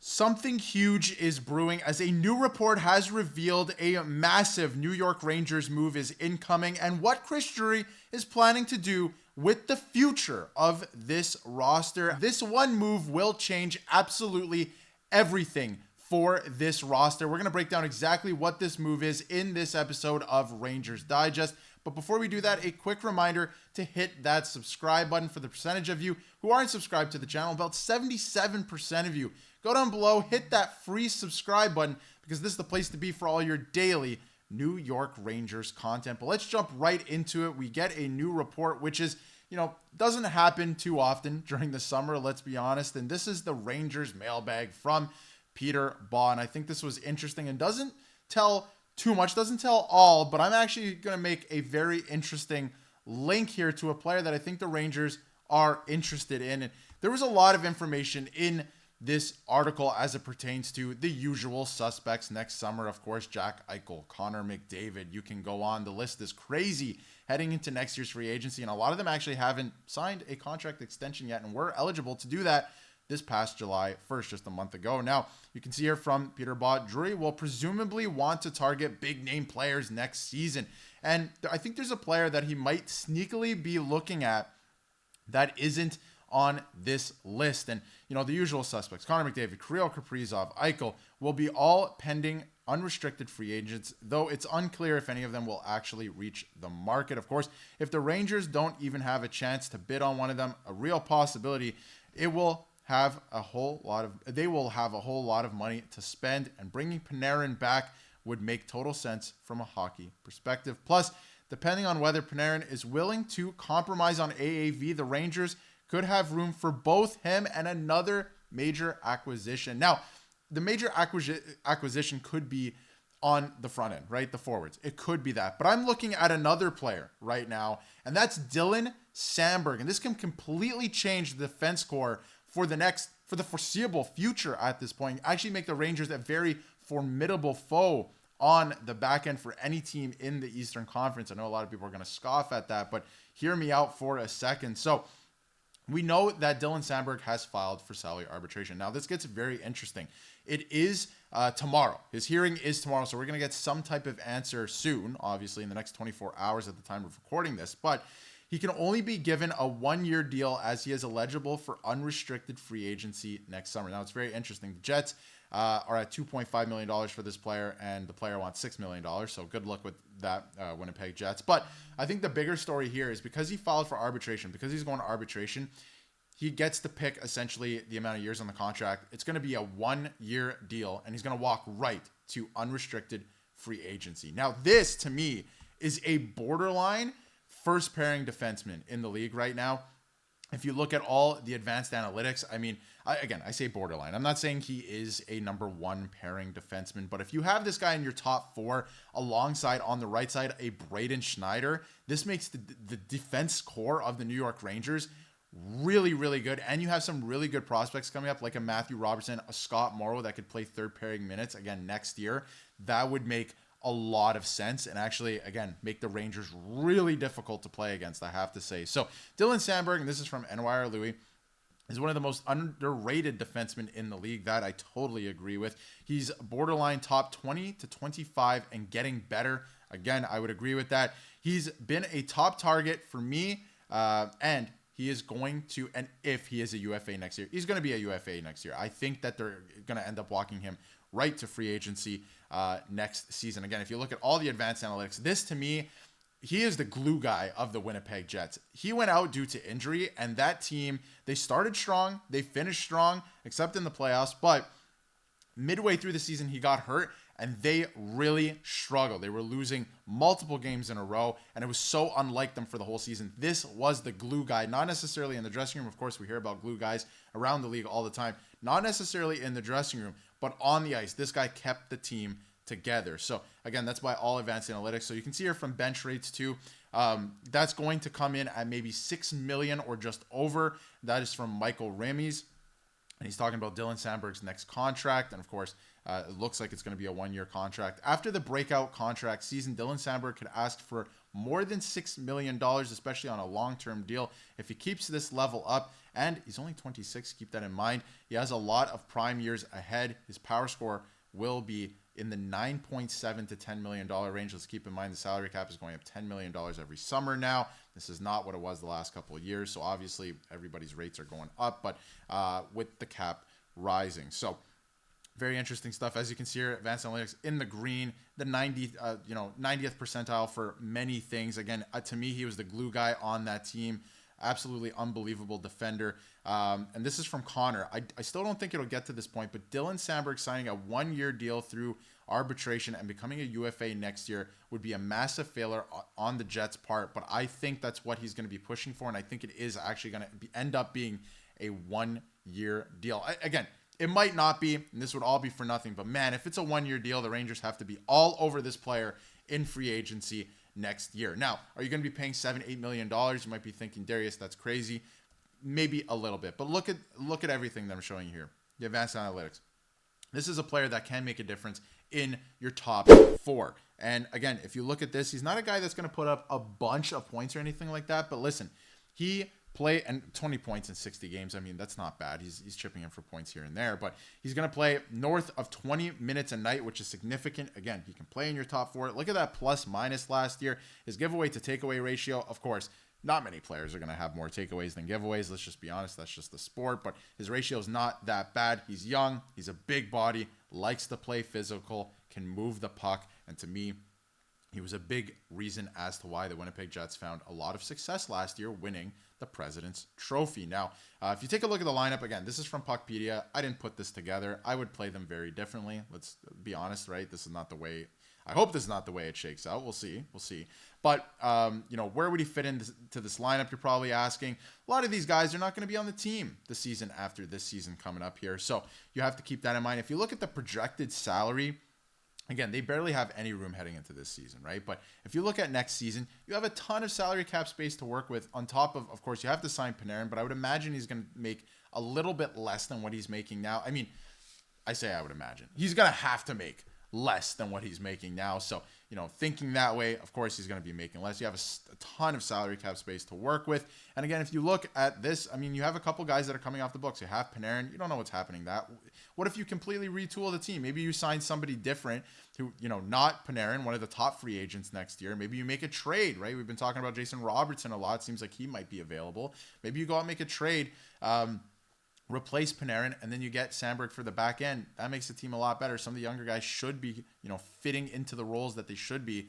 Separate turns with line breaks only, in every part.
Something huge is brewing as a new report has revealed a massive New York Rangers move is incoming and what Chris Drury is planning to do with the future of this roster. This one move will change absolutely everything for this roster. We're going to break down exactly what this move is in this episode of Rangers Digest. But before we do that, a quick reminder to hit that subscribe button. For the percentage of you who aren't subscribed to the channel, about 77% of you, go down below, hit that free subscribe button because this is the place to be for all your daily New York Rangers content. But let's jump right into it. We get a new report, which is, doesn't happen too often during the summer, let's be honest. And this is the Rangers mailbag from Peter Baugh. And I think this was interesting and doesn't tell too much, doesn't tell all, but I'm actually going to make a very interesting link here to a player that I think the Rangers are interested in. And there was a lot of information in this article as it pertains to the usual suspects next summer. Of course, Jack Eichel, Connor McDavid, you can go on. The list is crazy heading into next year's free agency. And a lot of them actually haven't signed a contract extension yet and were eligible to do that this past July 1st, just a month ago. Now, you can see here from Peter Baugh, Drury will presumably want to target big name players next season. And I think there's a player that he might sneakily be looking at that isn't on this list. And, the usual suspects, Connor McDavid, Kirill Kaprizov, Eichel, will be all pending unrestricted free agents, though it's unclear if any of them will actually reach the market. Of course, if the Rangers don't even have a chance to bid on one of them, a real possibility, they will have a whole lot of money to spend, and bringing Panarin back would make total sense from a hockey perspective. Plus, depending on whether Panarin is willing to compromise on AAV, the Rangers could have room for both him and another major acquisition. Now, the major acquisition could be on the front end, right? The forwards. It could be that. But I'm looking at another player right now, and that's Dylan Samberg. And this can completely change the defense core for the foreseeable future at this point. Actually make the Rangers a very formidable foe on the back end for any team in the Eastern Conference. I know a lot of people are going to scoff at that, but hear me out for a second. So we know that Dylan Samberg has filed for salary arbitration. Now, this gets very interesting. It is tomorrow. His hearing is tomorrow, so we're going to get some type of answer soon, obviously in the next 24 hours at the time of recording this. But he can only be given a one-year deal as he is eligible for unrestricted free agency next summer. Now, it's very interesting. The Jets are at $2.5 million for this player, and the player wants $6 million. So good luck with that, Winnipeg Jets. But I think the bigger story here is because he filed for arbitration, because he's going to arbitration, he gets to pick essentially the amount of years on the contract. It's going to be a one-year deal, and he's going to walk right to unrestricted free agency. Now, this, to me, is a borderline first pairing defenseman in the league right now. If you look at all the advanced analytics, I say borderline. I'm not saying he is a number one pairing defenseman, but if you have this guy in your top four alongside on the right side, a Braden Schneider, this makes the defense core of the New York Rangers really, really good. And you have some really good prospects coming up, like a Matthew Robertson, a Scott Morrow that could play third pairing minutes again next year. That would make a lot of sense and actually, again, make the Rangers really difficult to play against, I have to say. So Dylan Samberg, and this is from NYR Louis, is one of the most underrated defensemen in the league. That I totally agree with. He's borderline top 20 to 25 and getting better. Again, I would agree with that. He's been a top target for me, and he is going to, and if he is a UFA next year, he's going to be a UFA next year. I think that they're going to end up walking him right to free agency next season. Again, if you look at all the advanced analytics, this to me, he is the glue guy of the Winnipeg Jets. He went out due to injury, and that team, they started strong, they finished strong, except in the playoffs, but midway through the season, he got hurt, and they really struggled. They were losing multiple games in a row, and it was so unlike them for the whole season. This was the glue guy, not necessarily in the dressing room. Of course, we hear about glue guys around the league all the time. Not necessarily in the dressing room, but on the ice. This guy kept the team together. So again, that's by all advanced analytics. So you can see here from bench rates too. That's going to come in at maybe $6 million or just over. That is from Michael Ramey's. And he's talking about Dylan Samberg's next contract. And of course, it looks like it's going to be a 1-year contract. After the breakout contract season, Dylan Samberg could ask for more than $6 million, especially on a long-term deal. If he keeps this level up, and he's only 26, keep that in mind. He has a lot of prime years ahead. His power score will be in the $9.7 to $10 million range. Let's keep in mind the salary cap is going up $10 million every summer now. This is not what it was the last couple of years. So obviously everybody's rates are going up, but with the cap rising. So very interesting stuff. As you can see here, advanced analytics in the green, the 90th percentile for many things. Again, to me, he was the glue guy on that team. Absolutely unbelievable defender. And this is from Connor. I still don't think it'll get to this point, but Dylan Samberg signing a 1-year deal through arbitration and becoming a UFA next year would be a massive failure on the Jets' part. But I think that's what he's going to be pushing for, and I think it is actually going to end up being a 1-year deal. Again, it might not be, and this would all be for nothing, but man, if it's a 1-year deal, the Rangers have to be all over this player in free agency next year. Now, are you going to be paying $7-8 million? You might be thinking, Darius, that's crazy. Maybe a little bit, but look at everything that I'm showing you here. The advanced analytics. This is a player that can make a difference in your top 4. And again, if you look at this, he's not a guy that's going to put up a bunch of points or anything like that. But listen, he play and 20 points in 60 games. I mean, that's not bad. He's chipping in for points here and there, but he's going to play north of 20 minutes a night, which is significant. Again, he can play in your top 4. Look at that plus minus last year. His giveaway to takeaway ratio, of course, not many players are going to have more takeaways than giveaways. Let's just be honest. That's just the sport, but his ratio is not that bad. He's young. He's a big body, likes to play physical, can move the puck. And to me, he was a big reason as to why the Winnipeg Jets found a lot of success last year winning the President's Trophy. Now, if you take a look at the lineup, again, this is from Puckpedia. I didn't put this together. I would play them very differently. Let's be honest, right? This is not the way. I hope this is not the way it shakes out. We'll see. But, where would he fit into this lineup? You're probably asking. A lot of these guys are not going to be on the team the season after this season coming up here. So you have to keep that in mind. If you look at the projected salary, again, they barely have any room heading into this season, right? But if you look at next season, you have a ton of salary cap space to work with. On top of course, you have to sign Panarin, but I would imagine he's going to make a little bit less than what he's making now. I mean, I would imagine. He's going to have to make less than what he's making now. So, thinking that way, of course, he's going to be making less. You have a ton of salary cap space to work with. And again, if you look at this, I mean, you have a couple guys that are coming off the books. You have Panarin. You don't know what's happening. What if you completely retool the team? Maybe you sign somebody different who, not Panarin, one of the top free agents next year. Maybe you make a trade, right? We've been talking about Jason Robertson a lot. Seems like he might be available. Maybe you go out and make a trade, replace Panarin, and then you get Samberg for the back end. That makes the team a lot better. Some of the younger guys should be, fitting into the roles that they should be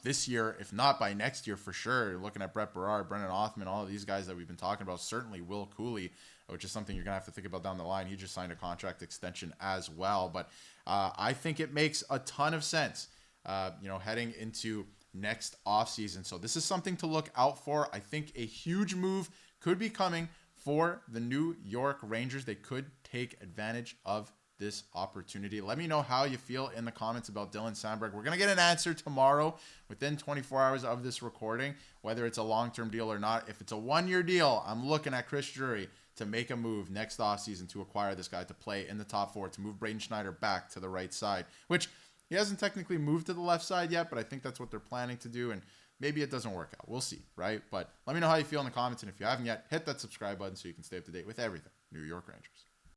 this year, if not by next year for sure. You're looking at Brett Berard, Brendan Othman, all of these guys that we've been talking about. Certainly Will Cooley, which is something you're going to have to think about down the line. He just signed a contract extension as well. But I think it makes a ton of sense, heading into next offseason. So this is something to look out for. I think a huge move could be coming for the New York Rangers. They could take advantage of this opportunity. Let me know how you feel in the comments about Dylan Samberg. We're going to get an answer tomorrow within 24 hours of this recording, whether it's a long-term deal or not. If it's a 1-year deal, I'm looking at Chris Drury to make a move next offseason to acquire this guy to play in the top 4, to move Braden Schneider back to the right side, which he hasn't technically moved to the left side yet, but I think that's what they're planning to do. And maybe it doesn't work out. We'll see, right? But let me know how you feel in the comments. And if you haven't yet, hit that subscribe button so you can stay up to date with everything New York Rangers.